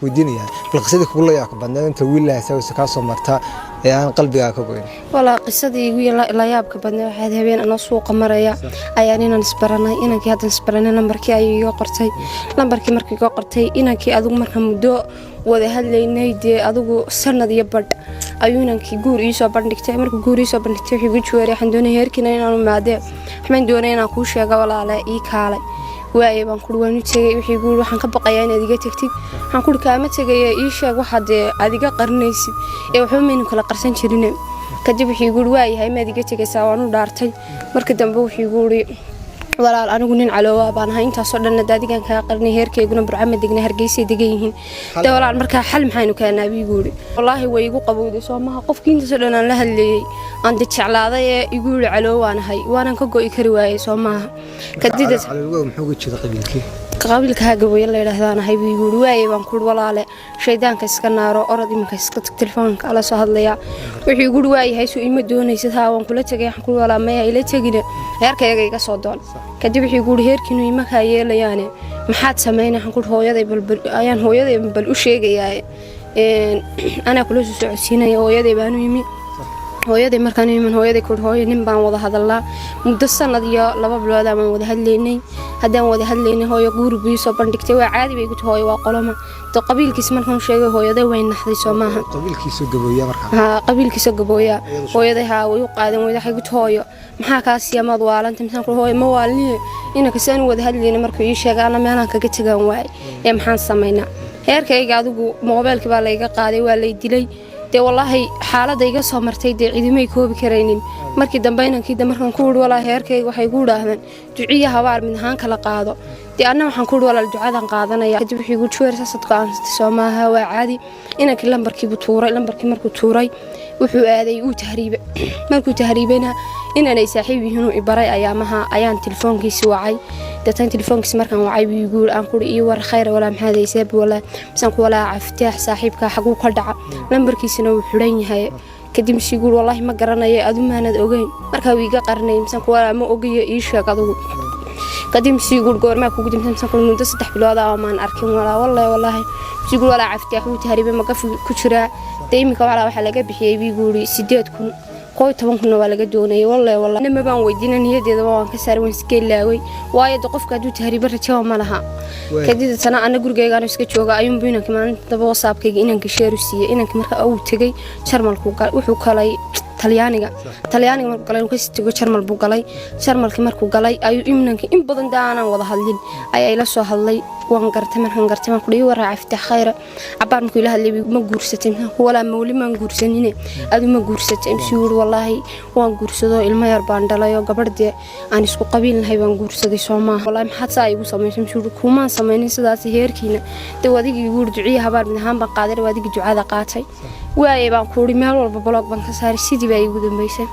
كودينيا بالقصة كلها يا كبرنا أنت ولا سوي سكاسو مرتا يعني قلبي أكبر والله قصدي لا ياب كبرنا هذا بين أنا سوق مريا يعني أنا نسبرنا إنا كي هذا نسبرنا نمبركي أي قرتي نمبركي مركي قرتي إنا كي أذوق مركم مدو وده هلا ينادي أذوق سنة يبرد أيونا كي جور يسوى بندكتي مركي جور يسوى بندكتي في جواري حندوني هيركنا أنا معده حمن دوني أنا كوش يا جوال على إيكالي waaye baan ku dhawaanu tagay wixii guul waxaan ka baqayaa in adiga tagtid waxaan ku kaama tagay ii sheeg waxaad adiga qarnaysid ee wuxuu meenu kala qarsan jirin kadib wixii guul waayahay ma adiga tagaysaa waan u dhaartay marka dambe wixii guul walaal anigu nin caloowa baan ahay intaas oo dhan daadigan ka qarnay heerkeyguna burcama degna hargeysa degan yihiin taa walaal marka xal maxaynu keenaa bii guuri wallahi way igu qabowday Soomaha qofkii intaas oo dhan aan la hadlayay aan jeclaaday igu caloowan ahay waanan ka go'i kari waayay Soomaha kadib caloowa muxuu jira qabiilkii qabiilkaaga way la yiraahdaan ahay bii guuri waayay baan ku walaale shaydaanka iska naaro orod iminka iska tag telefoonka ala soo hadlaya wixii guuri waayay soo ima doonaysid haa waan kula tagay waxaan ku walaa ma ila tagina heerkayga iga soo doon kadib wixii guuri heerkiinu ima ka yeelayaan maxaad sameynaa waxaan ku hooyaday balbal ayaan hooyaday bal u sheegayaa ana kula soo socodsiinay hooyaday baan u yimi hooyaday markaan iman hooyaday ku hooyo nin baan wada hadalnaa muddo sanad iyo 2 bilood aan wada hadlaynay hadaan wada hadlaynay hooyo guriga soo bandhigtay waa caadi bay ku hooyo waa qoloma to qabiilkiis markaan sheegay hooyaday way naxday Soomaha qabiilkiisu gabooya markaa ha qabiilkiisu gabooya hooyaday ha way u qaadan way waxay ku hooyo maxaa ka siyaamad waalanta intaan ku hooyo ma waalni inaka saan wada hadlaynay markuu ii sheegay ana meelan kaga tagaan waay ee maxaan sameynaa heerkayga adigu mobilka baa la iga qaaday waa la dilay de wallahi xaaladda iga soo martay de cidimay koobi kareenin markii dambe inankii markaan ku wada wallahi heerkayga waxay ku dhaahdeen duciya habaar mid ahaan kala qaado de anna waxaan ku wada walaal ducadan qaadanaya kadib wixii ugu jeer sasadka aan Soomaha waa caadi inankii lambarkii buu tuuray lambarkii markuu tuuray wuxuu aaday uu tahriibay markuu tahriibayna inanay saaxiib yihiin ibaray ayaan telefoonkiisa wacay dadaan telefoonkiisa markaan wacay buu guul aan ku ii war khayr wala maxaa haysaa wala misan ku wala aftaax saaxiibka xaquu ka dhaca lambarkiisana uu xiran yahay kadib si guul wallahi ma garanayo adu maanad ogeyn marka uu iga qarnay misan ku wala ma ogayo ii sheeg adigu kadib si guul goorma ku gudumsan misan ku muddo 3 bilood ah ma arkin wallahi si guul wala aftaax uu tahriibay ma ku jira deemika wala waxa laga bixiyay bii guuri 8,000 qoy 10,000 waa laga doonay wallahi nima baan weydiinay niyadeeda waan ka saaray waan iska ilaaway waayo qofka haduu tahriib rajo ma laha kadib sana ana gurigeyga aan iska jooga ayuun biinanka maalinta WhatsApp-kayga inaan ka share siiyay inanka marka uu tagay Jarmalku wuxuu kalay Talyaaniga markuu galay uu ka sigo Jarmal buu galay Jarmalkii markuu galay ayuu imnanka in badan daana wada hadlin ay la soo hadlay waan gartay markaan ku dhii waraa aftaax khayr abaan ku ila hadlay ma guursatay wala mawli ma guursanine adu ma guursatay imsuur wallahi waan guursado ilmo yar baan dhalayo gabadhii aan isku qabiilnahay waan guursaday Soomaha wallahi maxaad saa igu sameeyay imsuur kuma sameeyay sidaas heerkiina de wadigii guur duciya habaar midhaan baan qaaday wadigii ducada qaatay waaye baan ku meel walba blog baan ka saaray sidii bay igu dambeysay